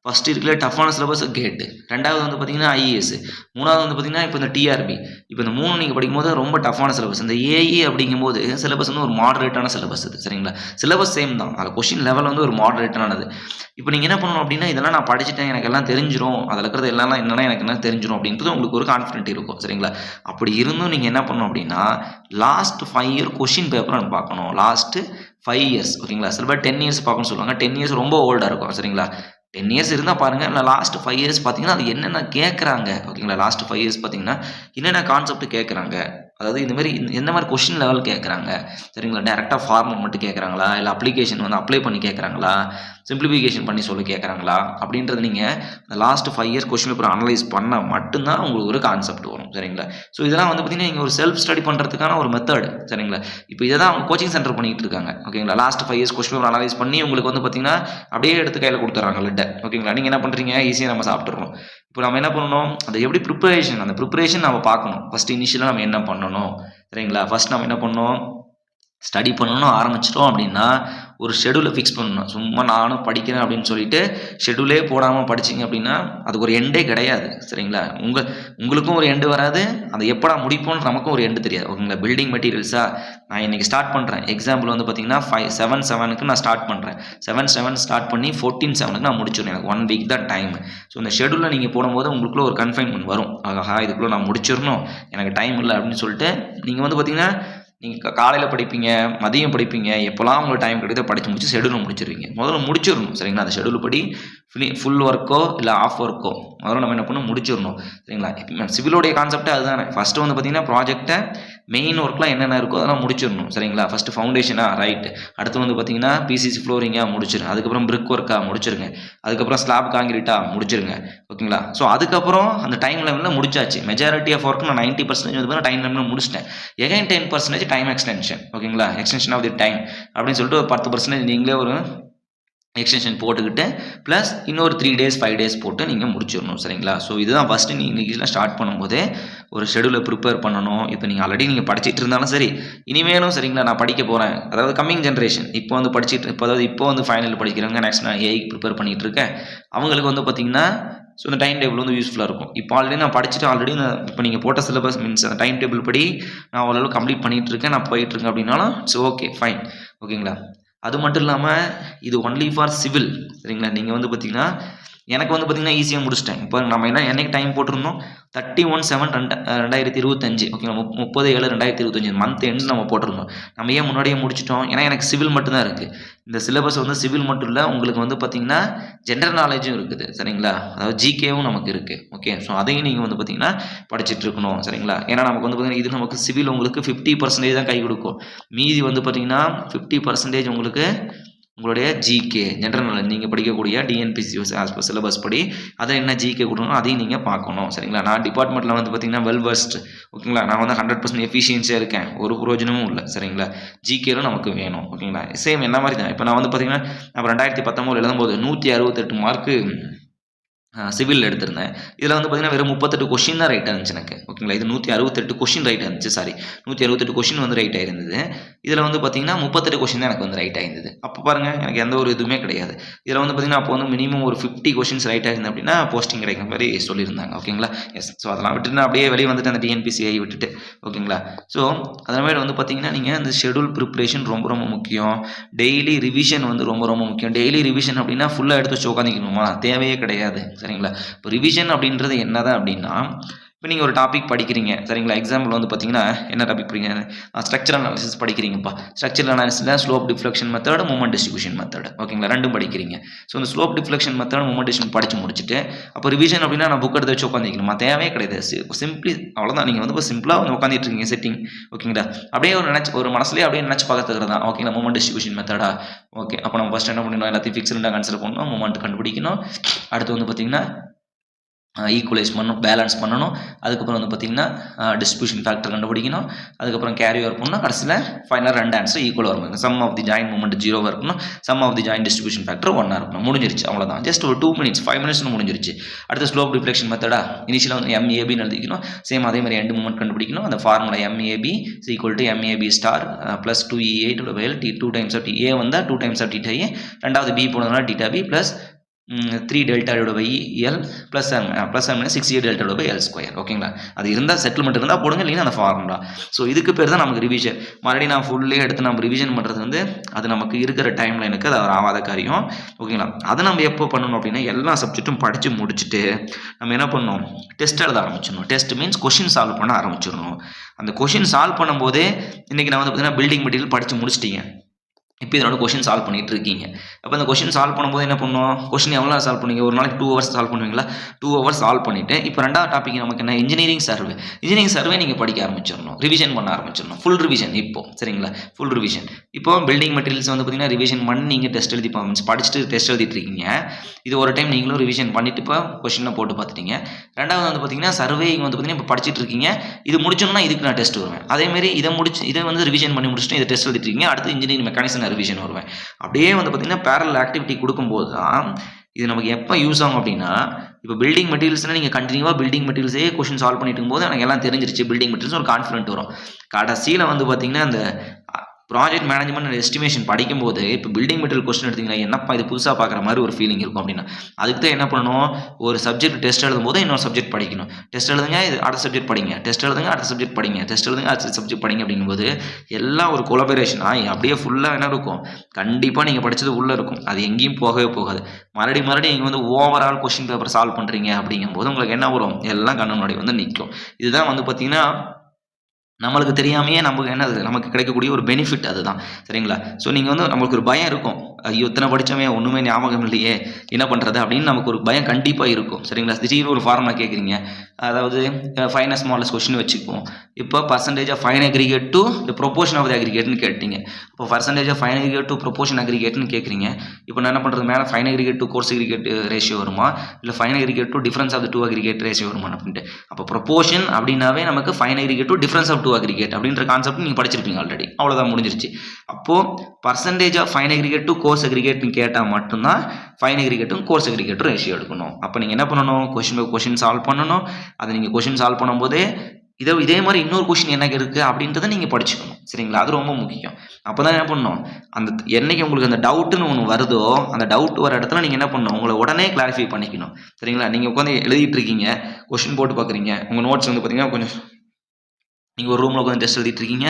ஃபஸ்ட் இருக்கிற டஃப்பான சிலபஸ் கேட்டு ரெண்டாவது வந்து பார்த்தீங்கன்னா ஐஏஎஸ் மூணாவது வந்து பார்த்தீங்கன்னா இப்போ இந்த டிஆர்பி இப்போ இந்த மூணு நீங்கள் படிக்கும்போது ரொம்ப டஃப்பான சிலபஸ் இந்த ஏஇ அப்படிங்கும்போது சிலபஸ் வந்து ஒரு மாடரேட்டான சிலபஸ் இது சரிங்களா சிலபஸ் சேம் தான் அதில் கொஷின் லெவல் வந்து ஒரு மாடரேட்டானது இப்போ நீங்கள் என்ன பண்ணணும் அப்படின்னா இதெல்லாம் நான் படிச்சுட்டேன் எனக்கு எல்லாம் தெரிஞ்சிடும் அதில் இருக்கிறது எல்லாம் என்னென்னா எனக்கு என்ன தெரிஞ்சிடும் அப்படின்றது உங்களுக்கு ஒரு கான்ஃபிடென்ட் இருக்கும் சரிங்களா அப்படி இருந்தும் நீங்கள் என்ன பண்ணணும் அப்படின்னா லாஸ்ட் 5 இயர் கொஷின் பேப்பரை நம்ம பார்க்கணும் லாஸ்ட்டு 5 இயர்ஸ் ஓகேங்களா சில பேர் 10 இயர்ஸ் பார்க்கணும்னு சொல்லுவாங்க 10 இயர்ஸ் ரொம்ப ஓல்டாக இருக்கும் சரிங்களா 10 இயர்ஸ் இருந்தால் பாருங்கள் இல்லை லாஸ்ட் 5 இயர்ஸ் பார்த்தீங்கன்னா அது என்னென்ன கேட்குறாங்க ஓகேங்களா லாஸ்ட் 5 இயர்ஸ் பார்த்தீங்கன்னா என்னென்ன கான்செப்ட் கேட்குறாங்க அதாவது இந்த மாதிரி எந்த மாதிரி கொஷின் லெவல் கேட்குறாங்க சரிங்களா டேரெக்டாக ஃபார்முலா மட்டும் கேட்குறாங்களா இல்லை அப்ளிகேஷன் வந்து அப்ளை பண்ணி கேட்குறாங்களா சிம்பிளிஃபிகேஷன் பண்ணி சொல்லி கேட்குறாங்களா அப்படின்றது நீங்கள் இந்த last 5 years question paper analyse பண்ணால் மட்டும்தான் உங்களுக்கு ஒரு கான்செப்ட் வரும் சரிங்களா ஸோ இதெல்லாம் வந்து பார்த்தீங்கன்னா நீங்கள் ஒரு செல்ஃப் ஸ்டடி பண்ணுறதுக்கான ஒரு மெத்தட் சரிங்களா இப்போ இதை தான் அவங்க கோச்சிங் சென்டர் பண்ணிகிட்டு இருக்காங்க ஓகேங்களா last 5 years question paper analyse பண்ணி உங்களுக்கு வந்து பார்த்தீங்கன்னா அப்படியே எடுத்து கையில் கொடுத்துட்றாங்க லெட்டை ஓகேங்களா நீங்கள் என்ன பண்ணுறீங்க ஈஸியாக நம்ம சாப்பிட்றோம் இப்போ நம்ம என்ன பண்ணணும் அதை எப்படி ப்ரிப்பரேஷன் அந்த ப்ரிப்பரேஷன் நம்ம பார்க்கணும் ஃபஸ்ட்டு இனிஷியலாக நம்ம என்ன பண்ணணும் சரிங்களா ஃபஸ்ட் நம்ம என்ன பண்ணணும் ஸ்டடி பண்ணணும் ஆரம்பிச்சிட்டோம் அப்படின்னா ஒரு ஷெடியூலை ஃபிக்ஸ் பண்ணணும் சும்மா நானும் படிக்கிறேன் அப்படின்னு சொல்லிட்டு ஷெடியூலே போடாமல் படிச்சிங்க அப்படின்னா அதுக்கு ஒரு எண்டே கிடையாது சரிங்களா உங்களுக்கும் ஒரு எண்டு வராது அதை எப்படா முடிப்போம்னு நமக்கும் ஒரு எண்டு தெரியாது ஓகேங்களா பில்டிங் மெட்டீரியல்ஸாக நான் இன்றைக்கி ஸ்டார்ட் பண்ணுறேன் எக்ஸாம்பிள் வந்து பார்த்தீங்கன்னா 7/7 நான் ஸ்டார்ட் பண்ணுறேன் 7/7 ஸ்டார்ட் பண்ணி 14/7 நான் முடிச்சிடுறேன் எனக்கு 1 வீக் தான் டைம் ஸோ இந்த ஷெடியூலில் நீங்கள் போடும்போது உங்களுக்குள்ள ஒரு கன்ஃபைன்மெண்ட் வரும் ஆஹா இதுக்குள்ளே நான் முடிச்சிடணும் எனக்கு டைம் இல்லை அப்படின்னு சொல்லிட்டு நீங்கள் வந்து பார்த்தீங்கன்னா நீங்கள் காலையில் படிப்பீங்க மதியம் படிப்பீங்க எப்போல்லாம் உங்களுக்கு டைம் கிடைத்தோ படித்து முடிச்சு ஷெடியூலை முடிச்சிருவீங்க முதல்ல முடிச்சிடணும் சரிங்களா அந்த ஷெடியூல் படி ஃபுல் ஒர்க்கோ இல்லை ஆஃப் ஒர்க்கோ முதல்ல நம்ம என்ன பண்ணணும் முடிச்சிடணும் சரிங்களா சிவிலோடைய கான்செப்டே அதுதானே ஃபஸ்ட்டு வந்து பார்த்தீங்கன்னா ப்ராஜெக்டை மெயின் ஒர்க்லாம் என்னென்ன இருக்கோ அதெல்லாம் முடிச்சிடணும் சரிங்களா ஃபஸ்ட்டு ஃபவுண்டேஷனாக ரைட் அடுத்து வந்து பார்த்தீங்கன்னா பிசிசி ஃப்ளோரிங்காக முடிச்சிருங்க அதுக்கப்புறம் பிரிக் ஒர்க்காக முடிச்சிருங்க அதுக்கப்புறம் ஸ்லாப் காங்கிரீட்டாக முடிச்சிருங்க ஓகேங்களா ஸோ அதுக்கப்புறம் அந்த டைம் லெவலில் முடிச்சாச்சு மெஜாரிட்டி ஆஃப் ஒர்க் நான் 90% வந்து டைம் லெவலில் முடிச்சிட்டேன் எகைன் 10% டைம் எக்ஸ்டென்ஷன் ஓகேங்களா எக்ஸ்டென்ஷன் ஆஃப் தி டைம் அப்படின்னு சொல்லிட்டு ஒரு 10% நீங்களே ஒரு எக்ஸ்டென்ஷன் போட்டுக்கிட்டு ப்ளஸ் இன்னொரு 3 days 5 days போட்டு நீங்கள் முடிச்சிடணும் சரிங்களா ஸோ இதுதான் ஃபஸ்ட்டு நீங்கள் ஸ்டார்ட் பண்ணும்போதே ஒரு ஷெடியூலை ப்ரிப்பேர் பண்ணணும் இப்போ நீங்கள் ஆல்ரெடி நீங்கள் படிச்சுட்டு இருந்தாலும் சரி இனிமேலும் சரிங்களா நான் படிக்க போகிறேன் அதாவது கம்மிங் ஜென்ரேஷன் இப்போ வந்து படிச்சுட்டு இப்போ வந்து ஃபைனல் படிக்கிறவங்க நெக்ஸ்ட் நான் ஏஐக்கு ப்ரிப்பேர் பண்ணிகிட்டு இருக்கேன் அவங்களுக்கு வந்து பார்த்திங்கன்னா ஸோ இந்த டைம் டேபிள் வந்து யூஸ்ஃபுல்லாக இருக்கும் இப்போ ஆல்ரெடி நான் படிச்சுட்டு ஆல்ரெடி இப்போ நீங்கள் போட்ட சிலபஸ் மீன்ஸ் அந்த டைம் டேபிள் படி நான் ஓரளவு கம்ப்ளீட் பண்ணிகிட்டு இருக்கேன் நான் போயிட்டுருக்கேன் அப்படின்னாலும் இட்ஸ் ஓகே ஃபைன் ஓகேங்களா அது மட்டும் இல்லாமல் இது ஒன்லி ஃபார் சிவில் சரிங்களா நீங்கள் வந்து பார்த்தீங்கன்னா எனக்கு வந்து பார்த்தீங்கன்னா ஈஸியாக முடிச்சிட்டேன் இப்போ நம்ம என்னைக்கு டைம் போட்டிருந்தோம் 31/7/2025 ஓகேங்களா 30/7/2025 மந்த் எண்ட் நம்ம போட்டிருந்தோம் நம்ம ஏன் முன்னாடியே முடிச்சிட்டோம் ஏன்னா எனக்கு சிவில் மட்டும்தான் இருக்குது இந்த சிலபஸ் வந்து சிவில் மட்டும் இல்லை உங்களுக்கு வந்து பார்த்தீங்கன்னா ஜென்ரல் நாலேஜும் இருக்குது சரிங்களா அதாவது ஜிகேவும் நமக்கு இருக்குது ஓகே ஸோ அதையும் நீங்கள் வந்து பார்த்தீங்கன்னா படிச்சுட்டு இருக்கணும் சரிங்களா ஏன்னா நமக்கு வந்து பார்த்தீங்கன்னா இது நமக்கு சிவில் உங்களுக்கு 50% தான் கை கொடுக்கும் மீதி வந்து பார்த்தீங்கன்னா 50% உங்களுக்கு உங்களுடைய ஜிகே ஜென்ரல் நாலேஜ் நீங்கள் படிக்கக்கூடிய டிஎன்பிசி சிலபஸ் படி அதை என்ன ஜிகே கொடுக்கணும் அதையும் நீங்கள் பார்க்கணும் சரிங்களா நான் டிபார்ட்மெண்ட்டில் வந்து பார்த்தீங்கன்னா வெல் வெஸ்ட் ஓகேங்களா நான் வந்து 100% எஃபிஷியன்சியாக இருக்கேன் ஒரு பிரயோஜனமும் இல்லை சரிங்களா ஜிகேலும் நமக்கு வேணும் ஓகேங்களா சேம் என்ன மாதிரி தான் இப்போ நான் வந்து பார்த்தீங்கன்னா நம்ம 2019 எழுதும்போது 168 மார்க்கு சிவில் எடுத்திருந்தேன் இதில் வந்து பார்த்தீங்கன்னா வெறும் 38 கொஷின் தான் ரைட்டாக இருந்துச்சு எனக்கு ஓகேங்களா இது 168 கொஷின் ரைட்டாக இருந்துச்சு 168 கொஷின் வந்து ரைட்டாக இருந்தது இதில் வந்து பார்த்தீங்கன்னா 38 கொஷின் தான் எனக்கு வந்து ரைட்டாக இருந்தது அப்போ பாருங்கள் எனக்கு எந்த ஒரு இதுவுமே கிடையாது இதில் வந்து பார்த்தீங்கன்னா அப்போ வந்து மினிமம் ஒரு 50 கொஷின்ஸ் ரைட்டாக இருந்தது அப்படின்னா போஸ்டிங் கிடைக்கிற மாதிரி சொல்லியிருந்தாங்க ஓகேங்களா எஸ் ஸோ அதெல்லாம் விட்டுட்டு நான் அப்படியே வெளியே வந்துட்டு அந்த டிஎன்பிசிஐ விட்டுட்டு ஓகேங்களா ஸோ அதனால் வந்து பார்த்தீங்கன்னா நீங்கள் அந்த ஷெடியூல் ப்ரிப்ரேஷன் ரொம்ப ரொம்ப முக்கியம் டெய்லி ரிவிஷன் வந்து ரொம்ப ரொம்ப முக்கியம் டெய்லி ரிவிஷன் அப்படின்னா ஃபுல்லாக எடுத்து வச்சு உட்காந்துக்கணுமா தேவையே கிடையாது சரிங்களா இப்போ ரிவிஷன் அப்படின்றது என்னதான் அப்படின்னா இப்போ நீங்கள் ஒரு டாபிக் படிக்கிறீங்க சரிங்களா எக்ஸாம்பிள் வந்து பார்த்தீங்கன்னா என்ன டாபிக் படிக்கிறீங்க ஸ்ட்ரக்சரல் அனாலிசிஸ் படிக்கிறீங்கப்பா ஸ்ட்ரக்சரல் அனாலிசிஸில் slope deflection method moment distribution method ஓகேங்களா ரெண்டும் படிக்கிறீங்க ஸோ இந்த slope deflection method moment distribution படித்து முடிச்சுட்டு அப்போ ரிவிஷன் அப்படின்னா நான் புக் எடுத்து வச்சு உட்காந்துக்கணுமா தேவையே கிடையாது சிம்பிளி அவ்வளோதான் நீங்கள் வந்து இப்போ சிம்பிளாக வந்து உட்காந்துட்டு இருக்கீங்க செட்டிங் ஓகேங்களா அப்படியே ஒரு மனசுலேயே அப்படியே நினச்சி பார்க்கறது தான் ஓகேங்களா மூமெண்ட் டிஸ்ட்ரிபியூஷன் மெத்தடா ஓகே அப்போ நம்ம ஃபஸ்ட் என்ன பண்ணணும் எல்லாத்தையும் ஃபிக்ஸ்டாக கன்சிடர் பண்ணணும் மூமெண்ட் கண்டுபிடிக்கணும் அடுத்து வந்து பார்த்தீங்கன்னா ஈக்குவலைஸ் பண்ணணும், பேலன்ஸ் பண்ணணும். அதுக்கப்புறம் வந்து பார்த்திங்கன்னா டிஸ்ட்ரிபியூஷன் ஃபேக்டர் கண்டுபிடிக்கணும். அதுக்கப்புறம் கேரி ஓவர் பண்ணணும். கடைசியில் ஃபைனலாக 2 ஆன்சர் ஈக்குவலாக இருக்கும். Sum of the joint moment 0வாக இருக்கணும், sum of the joint distribution factor 1ஆக இருக்கணும். முடிஞ்சிருச்சு, அவ்வளோதான். ஜஸ்ட் ஒரு 2 மினிட்ஸ் 5 மினிட்ஸ் முடிஞ்சிருச்சு. அடுத்த ஸ்லோப் டிஃப்ளெக்ஷன் மெத்தடா இனிஷியலாக வந்து MABன்னு எழுதிக்கணும். சேம் அதே மாதிரி எண்ட் மூமெண்ட் கண்டுபிடிக்கணும். அந்த formula MAB is equal to MAB star plus 2EA T 2 times of TA வந்தால் 2 டைம்ஸ் ஆஃப் θA, ரெண்டாவது B போனதுனால θB plus 3 delta divide by L plus minus 6A delta divide by L square. ஓகேங்களா? அது இருந்தால் செட்டில்மெண்ட் இருந்தால் போடுங்க, இல்லைன்னா அந்த ஃபார்முலா. ஸோ இதுக்கு பேர் தான் நமக்கு ரிவிஷன். மறுபடியும் நான் ஃபுல்லே எடுத்து நம்ம ரிவிஷன் பண்ணுறது வந்து அது நமக்கு இருக்கிற டைமில் எனக்கு அது ஒரு ஆகாத காரியம். ஓகேங்களா? அதை நம்ம எப்போ பண்ணணும் அப்படின்னா எல்லா சப்ஜெக்ட்டும் படித்து முடிச்சுட்டு நம்ம என்ன பண்ணணும், டெஸ்ட் எழுத ஆரம்பிச்சிடணும். டெஸ்ட் மீன்ஸ் கொஷின் சால்வ் பண்ண ஆரம்பிச்சிடணும். அந்த கொஷின் சால்வ் பண்ணும்போதே இன்றைக்கி நான் வந்து பார்த்தீங்கன்னா பில்டிங் மெட்டீரியல் படித்து முடிச்சிட்டீங்க. இப்போ இதனோட கொஷின் சால்வ் பண்ணிட்டு இருக்கீங்க. அப்போ இந்த கொஷின் சால்வ் பண்ணும்போது என்ன பண்ணுவோம், கொஷின் எவ்வளோ சால்வ் பண்ணுவீங்க, ஒரு நாளைக்கு 2 ஹவர்ஸ் சால்வ் பண்ணுவீங்களா? 2 ஹவர்ஸ் சால்வ் பண்ணிவிட்டு இப்போ ரெண்டாவது டாபிக் நமக்கு என்ன, இன்ஜினியரிங் சர்வே நீங்கள் படிக்க ஆரம்பிச்சிடணும், ரிவிஷன் பண்ண ஆரம்பிச்சிடணும். ஃபுல் ரிவிஷன் இப்போ, சரிங்களா? Full revision. இப்போ பில்டிங் மெட்டீரியல்ஸ் வந்து பார்த்தீங்கன்னா ரிவிஷன் பண்ணி நீங்கள் டெஸ்ட் எழுதி படிச்சுட்டு டெஸ்ட் எழுதிட்டு இருக்கீங்க. இது ஒரு டைம் நீங்களும் ரிவிஷன் பண்ணிட்டு இப்போ கொஷினை போட்டு பார்த்துட்டீங்க. ரெண்டாவது வந்து பார்த்தீங்கன்னா சர்வேயிங் வந்து பார்த்தீங்கன்னா இப்போ படிச்சுட்டு இருக்கீங்க. இது முடிச்சோன்னா இதுக்கு நான் டெஸ்ட் வருவேன். அதேமாரி இதை வந்து ரிவிஷன் பண்ணி முடிச்சுட்டு இதை டெஸ்ட் எழுதிட்டு இருக்கீங்க. அடுத்து இன்ஜினியரிங் மெக்கானிக்ஸ் ரிவிஷன் வருவேன். அப்படியே வந்து பார்த்தீங்கன்னா பேரலல் ஆக்டிவிட்டி கொடுக்கும்போது தான் இது நமக்கு எப்போ யூஸ் ஆகும் அப்படின்னா, இப்போ பில்டிங் மெட்டீரியல்ஸ்னால் நீங்கள் கண்டினியூவாக பில்டிங் மெட்டீரியல்ஸே கொஷின் சால்வ் பண்ணிட்டு இருக்கும்போது எனக்கு எல்லாம் தெரிஞ்சிருச்சு, பில்டிங் மெட்டீரியல்ஸ் ஒரு கான்ஃபிடென்ட் வரும். கடைசியில் வந்து பார்த்தீங்கன்னா அந்த ப்ராஜெக்ட் மேனேஜ்மெண்ட் அண்ட் எஸ்டிமேஷன் படிக்கும்போது இப்போ பில்டிங் மெட்டீரியல் கொஸ்டின் எடுத்திங்கன்னா என்னப்பா இது புதுசாக பார்க்குற மாதிரி ஒரு ஃபீலிங் இருக்கும் அப்படின்னா, அதுக்கு தான் என்ன பண்ணணும், ஒரு சப்ஜெக்ட் டெஸ்ட் எழுதும் போது இன்னொரு சப்ஜெக்ட் படிக்கணும். டெஸ்ட் எழுதுங்க, இது அடுத்த சப்ஜெக்ட் படிங்க, டெஸ்ட் எழுதுங்க, அடுத்த சப்ஜெக்ட் படிங்க, டெஸ்ட் எழுதுங்க, அடுத்த சப்ஜெக்ட் படிங்க. அப்படிங்கும்போது எல்லாம் ஒரு கொலபரேஷன் ஆகி அப்படியே ஃபுல்லாக என்ன இருக்கும், கண்டிப்பாக நீங்கள் படித்தது உள்ளே இருக்கும், அது எங்கேயும் போகவே போகாது. மறுபடியும் நீங்கள் வந்து ஓவரால் கொஸ்டின் பேப்பர் சால்வ் பண்ணுறீங்க அப்படிங்கும்போது உங்களுக்கு என்ன வரும், எல்லாம் கண்ணு முன்னாடி வந்து நிற்கும். இதுதான் வந்து பார்த்திங்கன்னா நம்மளுக்கு தெரியாமையே நமக்கு கிடைக்கக்கூடிய ஒரு பெனிஃபிட் அதுதான், சரிங்களா? ஸோ நீங்கள் வந்து நம்மளுக்கு ஒரு பயம் இருக்கும், ஐயோ இத்தனை படித்தவன் ஒன்றுமே ஞாபகம் இல்லையே, என்ன பண்ணுறது அப்படின்னு நமக்கு ஒரு பயம் கண்டிப்பாக இருக்கும், சரிங்களா? திடீர்னு ஒரு ஃபார்முலா கேட்குறீங்க, அதாவது ஃபைனஸ் ஸ்மாலஸ்ட் கொஸ்டின் வச்சுக்குவோம். இப்போ percentage of fine aggregate to the proportion of the அக்ரிகேட்னு கேட்டீங்க. இப்போ percentage of fine aggregate to proportion அக்ரிகேட்னு கேட்குறீங்க. இப்போ நான் என்ன பண்ணுறது, மேலே fine aggregate to coarse aggregate ratio வருமா, இல்லை fine aggregate to difference of the 2 aggregate ratio வருமா அப்படின்ட்டு. அப்போ ப்ரொபோர்ஷன் அப்படின்னாவே நமக்கு fine aggregate to difference of 2 aggregate அப்படின்ற கான்செப்ட் நீங்கள் படிச்சிருப்பீங்க ஆல்ரெடி, அவ்வளோதான், முடிஞ்சிருச்சு. அப்போது percentage of fine aggregate to course அக்ரிகேட்னு கேட்டால் மட்டும்தான் ஃபைன் அக்ரிகேட்டும் கோர்ஸ் அக்ரிகேட்டும் ரேஷியோ எடுக்கணும். அப்போ நீங்கள் என்ன பண்ணணும், கொஷின் சால்வ் பண்ணணும். அதை நீங்கள் கொஷின் சால்வ் பண்ணும்போதே இதே மாதிரி இன்னொரு கொஷின் என்ன இருக்குது அப்படின்றத நீங்கள் படிச்சுக்கணும், சரிங்களா? அது ரொம்ப முக்கியம். அப்போ தான் என்ன பண்ணணும், அந்த என்னைக்கு உங்களுக்கு அந்த டவுட்டுன்னு ஒன்று வருதோ, அந்த டவுட் வர இடத்துல நீங்கள் என்ன பண்ணணும், உங்களை உடனே கிளாரிஃபை பண்ணிக்கணும், சரிங்களா? நீங்கள் உட்காந்து எழுதிட்டு இருக்கீங்க, கொஷின் போட்டு பார்க்குறீங்க, உங்கள் நோட்ஸ் வந்து பார்த்தீங்கன்னா கொஞ்சம் நீங்கள் ஒரு ரூமில் உட்காந்து டெஸ்ட் எழுதிட்டு இருக்கீங்க,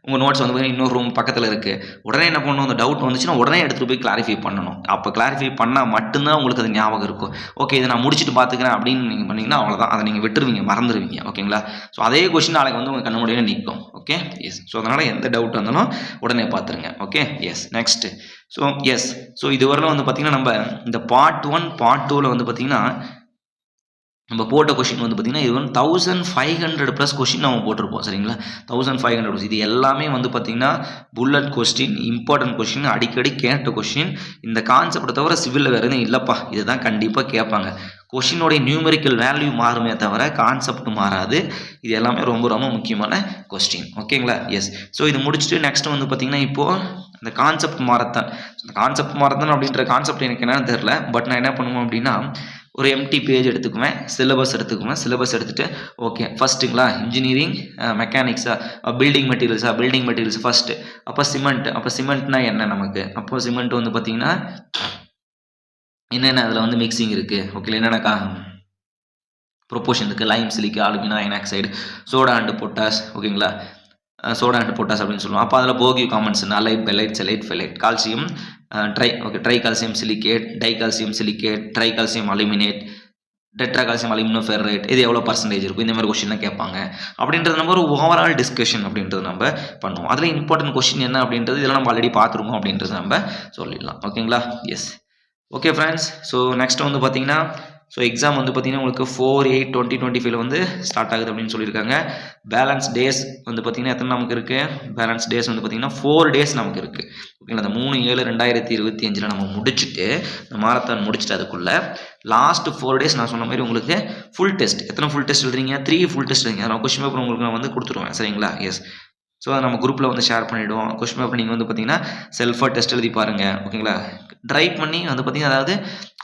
உங்கள் நோட்ஸ் வந்து பார்த்தீங்கன்னா இன்னொரு ரூம் பக்கத்தில் இருக்குது. உடனே என்ன பண்ணணும், அந்த டவுட் வந்துச்சுன்னா உடனே எடுத்துகிட்டு போய் கிளாரிஃபை பண்ணணும். அப்போ கிளாரிஃபை பண்ணால் மட்டும்தான் உங்களுக்கு அது ஞாபகம் இருக்கும். ஓகே, இதை நான் முடிச்சுட்டு பார்த்துக்கிறேன் அப்படின்னு நீங்கள் பண்ணிங்கன்னா அவ்வளோதான், அதை நீங்கள் விட்டுருவீங்க, மறந்துடுவீங்க. ஓகேங்களா? ஸோ அதே கொஸ்டின் நாளைக்கு வந்து உங்கள் கண்ணு முன்னாடியே நிற்கும். Okay, yes. ஸோ அதனால் எந்த டவுட் வந்தாலும் உடனே பார்த்துருங்க. Okay, S. நெக்ஸ்ட்டு ஸோ இதுவரையிலும் வந்து பார்த்திங்கன்னா நம்ம இந்த பார்ட் 1 பார்ட் 2ல் வந்து பார்த்திங்கன்னா நம்ம போட்ட கொஷின் வந்து பார்த்திங்கன்னா இது வந்து 1500+ கொஷின் நம்ம போட்டிருப்போம், சரிங்களா? 1500. இது எல்லாமே வந்து பார்த்திங்கன்னா புல்லட் கொஸ்டின், இம்பார்ட்டன்ட் கொஷின், அடிக்கடி கேட்ட கொஷின். இந்த கான்செப்டை தவிர சிவிலில் வேறு எதுவும் இல்லைப்பா, இதுதான் கண்டிப்பாக கேட்பாங்க. கொஷினோடைய நியூமெரிக்கல் வேல்யூ மாறுமே தவிர கான்செப்ட் மாறாது. இது எல்லாமே ரொம்ப ரொம்ப முக்கியமான கொஸ்டின். ஓகேங்களா? எஸ். ஸோ இது முடிச்சுட்டு நெக்ஸ்ட் வந்து பார்த்திங்கன்னா இப்போது இந்த கான்செப்ட் மாரத்தான். இந்த கான்செப்ட் மாரத்தான் அப்படின்ற கான்செப்ட் எனக்கு என்னன்னு தெரில. பட் நான் என்ன பண்ணுவேன் அப்படின்னா, ஒரு எம்டி பேஜ் எடுத்துக்குவேன், சிலபஸ் எடுத்துகிட்டு ஓகே ஃபஸ்ட்டுங்களா இன்ஜினியரிங் மெக்கானிக்ஸா, பில்டிங் மெட்டீரியல்ஸ் ஃபஸ்ட்டு. அப்போ சிமெண்ட்னா என்ன நமக்கு, அப்போ சிமெண்ட் வந்து பார்த்திங்கன்னா என்னென்ன அதில் வந்து மிக்சிங் இருக்குது, ஓகே, என்னென்னக்கா ப்ரொப்போர்ஷன் இருக்குது, lime, silica, alumina, iron oxide, soda and potash, ஓகேங்களா? சோடா அண்ட் பொட்டாஸ் அப்படின்னு சொல்லுவோம். அப்போ அதில் Bogue's compounds, alite, belite, celite, felite, calcium, tri calcium silicate, di calcium silicate, tri calcium aluminate, tetra calcium aluminoferrite, இது எவ்வளோ பர்சன்டேஜ் இருக்கும், இந்த மாதிரி கொஸ்டின்லாம் கேட்பாங்க. அப்படின்றது நம்ம ஒரு ஓவரால் டிஸ்கஷன் அப்படின்றது நம்ம பண்ணுவோம். அதில் இம்பார்ட்டன்ட் கொஸ்டின் என்ன அப்படின்றது இதெல்லாம் நம்ம ஆல்ரெடி பார்த்துருக்கோம் அப்படின்றது நம்ம சொல்லிடலாம். ஓகேங்களா? Yes. Okay friends. So next வந்து பார்த்தீங்கன்னா ஸோ எக்ஸாம் வந்து பார்த்தீங்கன்னா உங்களுக்கு 4/8/2025 வந்து ஸ்டார்ட் ஆகுது அப்படின்னு சொல்லியிருக்காங்க. பேலன்ஸ் டேஸ் வந்து பார்த்தீங்கன்னா எத்தனை நமக்கு இருக்குது? பேலன்ஸ் டேஸ் வந்து பார்த்தீங்கன்னா 4 டேஸ் நமக்கு இருக்குது. ஓகேங்களா, அந்த 3/7/2025 நம்ம முடிச்சுட்டு இந்த மாரத்தான் முடிச்சுட்டு அதுக்குள்ளே லாஸ்ட் 4 டேஸ் நான் சொன்ன மாதிரி உங்களுக்கு ஃபுல் டெஸ்ட். எத்தனை ஃபுல் டெஸ்ட் எழுதுறீங்க? 3 ஃபுல் டெஸ்ட் எழுதுங்க. நான் கொஸ்டின் பேப்பர் உங்களுக்கு நான் வந்து கொடுத்துருவேன். சரிங்களா? எஸ். ஸோ அதை நம்ம குரூப்பில் வந்து ஷேர் பண்ணிவிடுவோம். கொஸ்டின் பேப்பர் நீங்கள் வந்து பார்த்தீங்கன்னா செல்ஃபாக டெஸ்ட் எழுதி பாருங்கள். ஓகேங்களா, ட்ரை பண்ணி வந்து பார்த்தீங்கன்னா அதாவது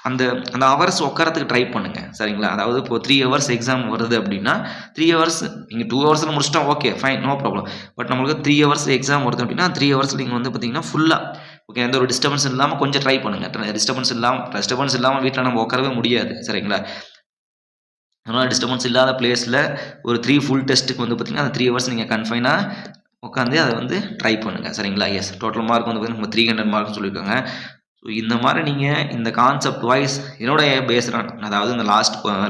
அந்த அந்த ஹவர்ஸ் உட்காரத்துக்கு ட்ரை பண்ணுங்கள். சரிங்களா, அதாவது இப்போ 3 ஹவர்ஸ் எக்ஸாம் வருது அப்படின்னா 3 ஹவர்ஸ் நீங்கள் 2 ஹவர்ஸில் முடிச்சிட்டா okay fine, no problem. But நம்மளுக்கு 3 ஹவர்ஸ் எக்ஸாம் வருது அப்படின்னா 3 ஹவர்ஸில் நீங்கள் வந்து பார்த்தீங்கன்னா ஃபுல்லாக ஓகே எந்த ஒரு டிஸ்டர்பன்ஸ் இல்லாமல் கொஞ்சம் ட்ரை பண்ணுங்கள். டிஸ்டர்பன்ஸ் இல்லாமல் வீட்டில் நம்ம உட்காரவே முடியாது. சரிங்களா, அதனால் டிஸ்டர்பன்ஸ் இல்லாத பிளேஸில் ஒரு 3 ஃபுல் டெஸ்ட்டுக்கு வந்து பார்த்தீங்கன்னா அந்த 3 ஹவர்ஸ் நீங்கள் கன்ஃபைனாக உட்காந்து அதை வந்து ட்ரை பண்ணுங்கள். சரிங்களா, எஸ். டோட்டல் மார்க் வந்து பார்த்தீங்கன்னா 300 மார்க்னு சொல்லியிருக்காங்க. ஸோ இந்த மாதிரி நீங்கள் இந்த கான்செப்ட் வைஸ் என்னோட பேஸ்ட் அதாவது இந்த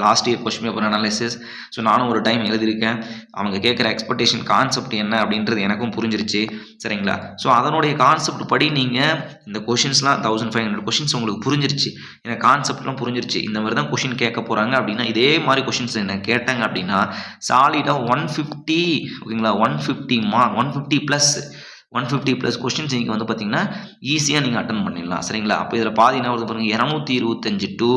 last year question paper analysis. So நானும் ஒரு டைம் எழுதியிருக்கேன். அவங்க கேட்குற எக்ஸ்பெக்டேஷன் கான்செப்ட் என்ன அப்படின்றது எனக்கும் புரிஞ்சிருச்சு. சரிங்களா, ஸோ அதனுடைய கான்செப்ட் படி நீங்கள் இந்த கொஷின்ஸ்லாம் 1500 கொஷின்ஸ் உங்களுக்கு புரிஞ்சிருச்சு. எனக்கு கான்செப்ட்லாம் புரிஞ்சிருச்சு. இந்த மாதிரி தான் கொஷின் கேட்க போகிறாங்க அப்படின்னா இதே மாதிரி கொஷின்ஸ் என்ன கேட்டாங்க அப்படின்னா சாலிடாக 150 ஓகேங்களா 150 +150 கொஸ்டின்ஸ் நீங்கள் வந்து பார்த்தீங்கன்னா ஈஸியாக நீங்கள் அட்டன் பண்ணிடலாம். சரிங்களா, அப்போ இதில் பாதி என்ன வருது பாருங்கள் 225 to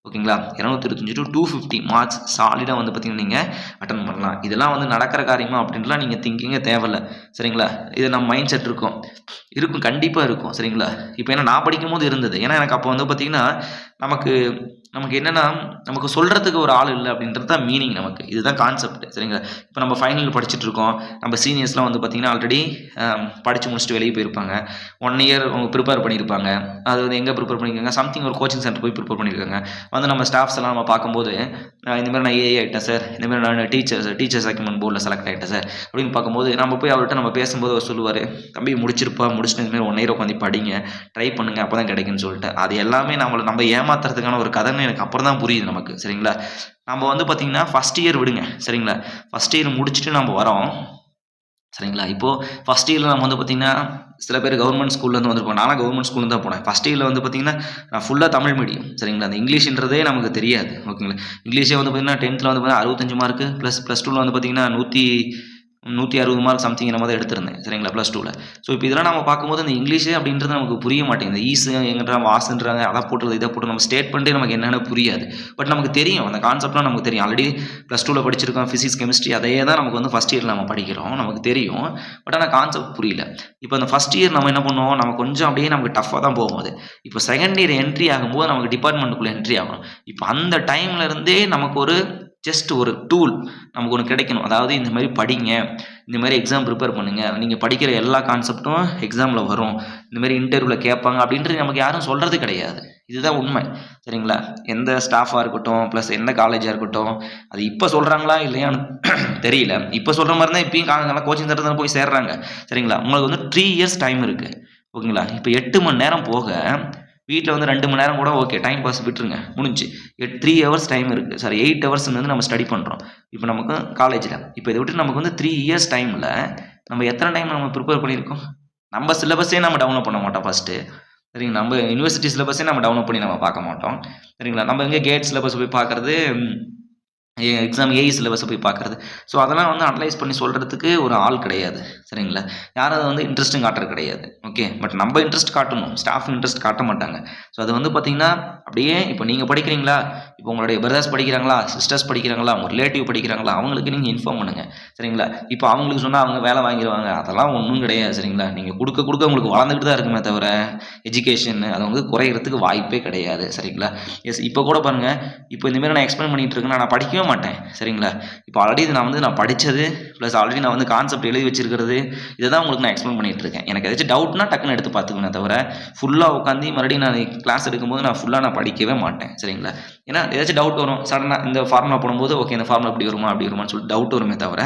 ஓகேங்களா 225 to 250 மார்க்ஸ் சாலிடாக வந்து பார்த்தீங்கன்னா நீங்கள் அட்டன் பண்ணலாம். இதெல்லாம் வந்து நடக்கிற காரியமா அப்படின்லாம் நீங்கள் திங்கிங்கே தேவையில்லை. சரிங்களா, இது நம்ம மைண்ட் செட் இருக்கும் கண்டிப்பாக இருக்கும். சரிங்களா, இப்போ ஏன்னா நான் படிக்கும் போது இருந்தது. ஏன்னா எனக்கு அப்போ வந்து பார்த்தீங்கன்னா நமக்கு என்னென்னா நமக்கு சொல்கிறதுக்கு ஒரு ஆள் இல்லை அப்படின்றது தான் மீனிங். நமக்கு இதுதான் கான்செப்ட். சரிங்களா, இப்போ நம்ம ஃபைனல் படிச்சுட்டு இருக்கோம். நம்ம சீனியர்ஸ்லாம் வந்து பார்த்திங்கன்னா ஆல்ரெடி படித்து முடிச்சுட்டு வெளியே போயிருப்பாங்க. 1 இயர் அவங்க ப்ரிப்பேர் பண்ணியிருப்பாங்க. அது வந்து எங்கே ப்ரிப்பேர் பண்ணியிருக்காங்க? சம்திங் ஒரு கோச்சிங் சென்டர் போய் ப்ரிப்பேர் பண்ணியிருக்காங்க. வந்து நம்ம ஸ்டாஃப்ஸ் எல்லாம் நம்ம பார்க்கும்போது இந்தமாதிரி நான் ஏஐ ஆகிட்டேன் சார், இந்தமாதிரி நான் டீச்சர்ஸ் அக்யூமெண்ட் போர்டில் செலக்ட் ஆகிட்டேன் சார் அப்படின்னு பார்க்கும்போது நம்ம போய் அவர்கிட்ட நம்ம பேசும்போது அவர் சொல்லுவார், தம்பி முடிச்சுட்டு இந்தமாதிரி 1 இயர் உட்காந்து படிங்க, ட்ரை பண்ணுங்கள், அப்போ தான் கிடைக்குன்னு சொல்லிட்டு. அது எல்லாமே நம்ம ஏமாத்துறதுக்கான ஒரு கதைன்னு எனக்கு அப்புறம் தான் புரியுது நமக்கு. சரிங்களா, நம்ம வந்து பார்த்தீங்கன்னா ஃபஸ்ட் இயர் விடுங்க. சரிங்களா, ஃபஸ்ட் இயர் முடிச்சுட்டு நம்ம வரோம். சரிங்களா, இப்போது ஃபஸ்ட் இயரில் நம்ம வந்து பார்த்திங்கன்னா சில பேர் கவர்மெண்ட் ஸ்கூல்லேருந்து வந்திருப்போம். நானும் கவர்மெண்ட் ஸ்கூலில் தான் போனேன். ஃபஸ்ட் இயரில் வந்து பார்த்திங்கன்னா நான் ஃபுல்லாக தமிழ் மீடியம். சரிங்களா, அந்த இங்கிலீஷ்ன்றதே நமக்கு தெரியாது. ஓகேங்களா, இங்கிலீஷே வந்து பார்த்திங்கன்னா 10th வந்து பார்த்தீங்கன்னா 65 மார்க்கு ++2 வந்து பார்த்திங்கன்னா 160 மார்க் சம்திங் நம்ம தான் எடுத்திருந்தேன். சரிங்களா, +2. ஸோ இப்போ இதெல்லாம் நம்ம பார்க்கும்போது இந்த இங்கிலீஷே அப்படின்றது நமக்கு புரிய மாட்டேங்குது. ஈஸு எங்கன்றா வாசுன்றாங்க, அதை போட்டுறது இதை போட்டு நம்ம ஸ்டேட் பண்ணிட்டு நமக்கு என்னென்ன புரியாது. பட் நமக்கு தெரியும், அந்த கான்செப்ட்லாம் நமக்கு தெரியும். ஆல்ரெடி +2 படிச்சிருக்கோம். ஃபிசிக்ஸ் கெமிஸ்ட்ரி அதே தான் நமக்கு வந்து ஃபஸ்ட் இயரில் நம்ம படிக்கிறோம். நமக்கு தெரியும். பட் ஆனால் கான்செப்ட் புரியல. இப்போ அந்த ஃபஸ்ட் இயர் நம்ம என்ன பண்ணுவோம், நம்ம கொஞ்சம் அப்படியே நமக்கு டஃப்பாக தான் போகும். அது இப்போ செகண்ட் இயர் என்ட்ரி ஆகும்போது நமக்கு டிபார்ட்மெண்ட்டுக்குள்ளே என்ட்ரி ஆகணும். இப்போ அந்த டைமில் இருந்தே நமக்கு ஒரு ஜஸ்ட் ஒரு டூல் நமக்கு ஒன்று கிடைக்கணும். அதாவது இந்த மாதிரி படிங்க, இந்த மாதிரி எக்ஸாம் ப்ரிப்பேர் பண்ணுங்கள், நீங்கள் படிக்கிற எல்லா கான்செப்டும் எக்ஸாமில் வரும், இந்த மாதிரி இன்டர்வியூவில் கேட்பாங்க அப்படின்றது நமக்கு யாரும் சொல்கிறது கிடையாது. இதுதான் உண்மை. சரிங்களா, எந்த ஸ்டாஃபாக இருக்கட்டும் ப்ளஸ் எந்த காலேஜாக இருக்கட்டும், அது இப்போ சொல்கிறாங்களா இல்லையான்னு தெரியல. இப்போ சொல்கிற மாதிரி தான் இப்பயும் நல்லா கோச்சிங் சென்டர் போய் சேர்றாங்க. சரிங்களா, உங்களுக்கு வந்து 3 இயர்ஸ் டைம் இருக்குது. ஓகேங்களா, இப்போ 8 மணி நேரம் போக வீட்டில் வந்து 2 மணி நேரம் கூட ஓகே டைம் பாஸ் விட்டுருங்க, முடிஞ்சு 3 ஹவர்ஸ் டைம் இருக்குது. சாரி 8 ஹவர்ஸ் வந்து நம்ம ஸ்டடி பண்ணுறோம் இப்போ நமக்கு காலேஜில். இப்போ இதை விட்டு நமக்கு வந்து 3 இயர்ஸ் டைமில் நம்ம எத்தனை டைம் நம்ம ப்ரிப்பேர் பண்ணியிருக்கோம்? நம்ம சிலபஸே நம்ம டவுன்லோட் பண்ண மாட்டோம் ஃபஸ்ட்டு. சரிங்களா, நம்ம யூனிவர்சிட்டி சிலபஸே நம்ம டவுன்லோட் பண்ணி நம்ம பார்க்க மாட்டோம். சரிங்களா, நம்ம எங்கே கேட் சிலபஸ் போய் பார்க்குறது, எக்ஸாம் ஏஇ சிலபஸை போய் பார்க்குறது. ஸோ அதெல்லாம் வந்து அனலைஸ் பண்ணி சொல்கிறதுக்கு ஒரு ஆள் கிடையாது. சரிங்களா, யாரும் அதை வந்து இன்ட்ரெஸ்ட்டும் காட்டுறது கிடையாது. ஓகே, பட் நம்ம இன்ட்ரெஸ்ட் காட்டணும், ஸ்டாஃப் இன்ட்ரெஸ்ட் காட்ட மாட்டாங்க. ஸோ அது வந்து பார்த்திங்கன்னா அப்படியே இப்போ நீங்கள் படிக்கிறீங்களா, இப்போ உங்களுடைய பிரதர்ஸ் படிக்கிறாங்களா, சிஸ்டர்ஸ் படிக்கிறாங்களா, உங்கள் ரிலேட்டிவ் படிக்கிறாங்களா, அவங்களுக்கு நீங்கள் இன்ஃபார்ம் பண்ணுங்கள். சரிங்களா, இப்போ அவங்களுக்கு சொன்னால் அவங்க வேலை வாங்கிடுவாங்க, அதெல்லாம் ஒன்றும் கிடையாது. சரிங்களா, நீங்கள் கொடுக்க உங்களுக்கு வளர்ந்துக்கிட்டு தான் இருக்குமே தவிர எஜுகேஷன் அது வந்து குறையிறதுக்கு வாய்ப்பே கிடையாது. சரிங்களா, எஸ். இப்போ கூட பாருங்கள், இப்போ இந்தமாரி நான் எக்ஸ்பிளைன் பண்ணிகிட்டு இருக்கேன்னா நான் படிக்கவே மாட்டேன். சரிங்களா, இப்போ ஆல்ரெடி நான் படித்தது ப்ளஸ் ஆல்ரெடி நான் வந்து கான்செப்ட் எழுதி வச்சிருக்கிறது இதை தான் உங்களுக்கு நான் எக்ஸ்பிளைன் பண்ணிகிட்டு இருக்கேன். எனக்கு ஏதாச்சும் டவுட்னா டக்குன்னு எடுத்து பார்த்துக்குவேன் தவிர ஃபுல்லாக உட்காந்து மறுபடியும் நான் கிளாஸ் எடுக்கும்போது நான் படிக்கவே மாட்டேன். சரிங்களா, ஏன்னா ஏதாச்சும் டவுட் வரும் சடனாக, இந்த ஃபார்முலா போடும்போது ஓகே இந்த ஃபார்முலா அப்படி வருமான்னு சொல்லிட்டு டவுட் வருமே தவிர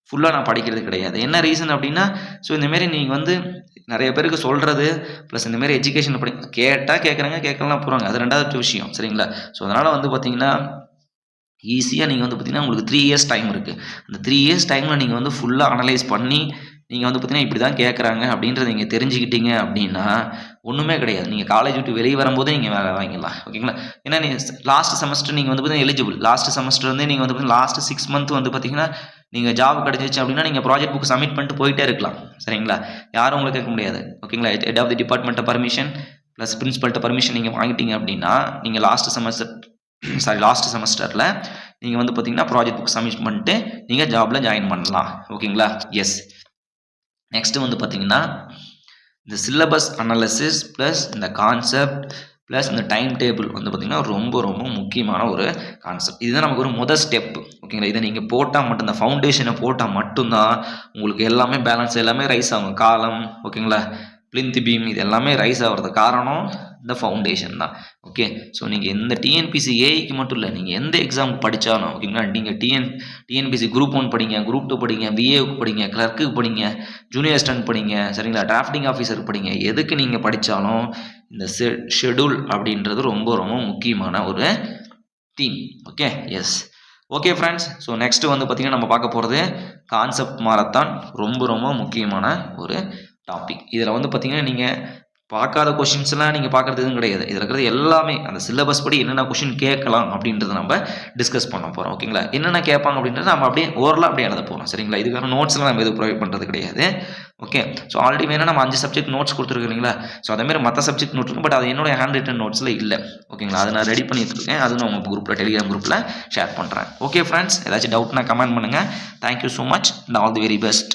ஃபுல்லாக நான் படிக்கிறது கிடையாது. என்ன ரீசன் அப்படின்னா, ஸோ இந்தமாரி நீங்கள் வந்து நிறைய பேருக்கு சொல்கிறது ப்ளஸ் இந்தமாரி எஜுகேஷன் கேட்டால் கேட்குறாங்க, கேட்கலாம் போகிறாங்க, அது 2வது விஷயம். சரிங்களா, ஸோ அதனால் வந்து பார்த்திங்கன்னா ஈஸியாக நீங்கள் வந்து பார்த்திங்கன்னா உங்களுக்கு 3 இயர்ஸ் டைம் இருக்குது. அந்த 3 இயர்ஸ் டைமில் நீங்கள் வந்து ஃபுல்லாக அனலைஸ் பண்ணி நீங்கள் வந்து பார்த்தீங்கன்னா இப்படி தான் கேட்குறாங்க அப்படின்றத நீங்கள் தெரிஞ்சுக்கிட்டீங்க அப்படின்னா ஒன்றுமே கிடையாது. நீங்கள் காலேஜ் விட்டு வெளியே வரும்போதே நீங்கள் வேலை வாங்கிடலாம். ஓகேங்களா? ஏன்னா நீங்கள் லாஸ்ட் செமஸ்டர் நீங்கள் வந்து பார்த்தீங்கன்னா எலிஜிபிள். லாஸ்ட் செமஸ்டர் வந்து நீங்கள் வந்து பார்த்தீங்கன்னா லாஸ்ட் 6 மந்த் வந்து பார்த்தீங்கன்னா நீங்கள் ஜாப் கிடைச்சிச்சு அப்படின்னா நீங்கள் ப்ராஜெக்ட் புக் சப்மிட் பண்ணிட்டு போயிட்டே இருக்கலாம். சரிங்களா? யாரும் உங்களுக்கு கேட்க முடியாது. ஓகேங்களா? ஹெட் ஆஃப் தி டிபார்ட்மெண்ட்டை பர்மிஷன் ப்ளஸ் பிரின்சிபல்கிட்ட பர்மிஷன் நீங்கள் வாங்கிட்டீங்க அப்படின்னா நீங்கள் லாஸ்ட் செமஸ்டரில் நீங்கள் வந்து பார்த்தீங்கன்னா ப்ராஜெக்ட் புக் சப்மிட் பண்ணிட்டு நீங்கள் ஜாபில் ஜாயின் பண்ணலாம். ஓகேங்களா? எஸ். நெக்ஸ்ட்டு வந்து பார்த்தீங்கன்னா இந்த சிலபஸ் அனாலிசிஸ் ப்ளஸ் இந்த கான்செப்ட் ப்ளஸ் இந்த டைம் டேபிள் வந்து பார்த்திங்கன்னா ரொம்ப ரொம்ப முக்கியமான ஒரு கான்செப்ட். இதுதான் நமக்கு ஒரு முதல் ஸ்டெப். ஓகேங்களா? இதை நீங்கள் போட்டால் மட்டும் இந்த ஃபவுண்டேஷனை போட்டால் மட்டும்தான் உங்களுக்கு எல்லாமே பேலன்ஸ் எல்லாமே ரைஸ் ஆகும். காலம் ஓகேங்களா, பிளிந்த் பீம் இது எல்லாமே ரைஸ் ஆகிறது காரணம் இந்த ஃபவுண்டேஷன் தான். ஓகே, ஸோ நீங்கள் எந்த டிஎன்பிசி ஏஐக்கு மட்டும் இல்லை, நீங்கள் எந்த எக்ஸாமுக்கு படித்தாலும் ஓகேங்களா, நீங்கள் டிஎன்பிசி குரூப் 1 படிங்க, குரூப் 2 படிங்க, பிஏவுக்கு படிங்க, கிளர்க்குக்கு படிங்க, ஜூனியர் அசிஸ்டன்ட் படிங்க, சரிங்களா, டிராஃப்டிங் ஆஃபீஸருக்கு படிங்க, எதுக்கு நீங்கள் படித்தாலும் இந்த ஷெடியூல் அப்படின்றது ரொம்ப ரொம்ப முக்கியமான ஒரு theme. Okay, yes. Okay friends, so next வந்து பார்த்திங்கன்னா நம்ம பார்க்க போகிறது கான்செப்ட் மாரத்தான். ரொம்ப ரொம்ப முக்கியமான ஒரு டாபிக். இதில் வந்து பார்த்திங்கன்னா நீங்கள் பார்க்காத கொஷின்ஸ்லாம் நீங்கள் பார்க்குறது எதுவும் கிடையாது. இதில் இருக்கிறது எல்லாமே அந்த சிலபஸ் படி என்னென்ன கொஷின் கேட்கலாம் அப்படின்றத நம்ம டிஸ்கஸ் பண்ண போகிறோம். ஓகேங்களா? என்னென்ன கேட்பாங்க அப்படின்றத நம்ம அப்படியே ஓரலாக அப்படியே எழுத போகிறோம். சரிங்களா? இதுக்கான நோட்ஸ்லாம் நம்ம எதுவும் ப்ரொவைட் பண்ணுறது கிடையாது. ஓகே, ஸோ ஆல்ரெடி வேணால் நம்ம 5 சப்ஜெக்ட் நோட்ஸ் கொடுத்துருக்கோம் இல்லைங்களா? ஸோ அதேமாதிரி மற்ற சப்ஜெக்ட் நோட் இருக்கும், பட் அது என்னோட ஹேண்ட் ரிட்டன் நோட்ஸில் இல்லை. ஓகேங்களா? அதை நான் ரெடி பண்ணிட்டு இருக்கேன். அது நான் உங்கள் குரூப்பில் டெலிகிராம் குரூப்பில் ஷேர் பண்ணுறேன். ஓகே ஃப்ரெண்ட்ஸ், ஏதாச்சும் டவுட்னா கமெண்ட் பண்ணுங்கள். Thank you so much and all the very best.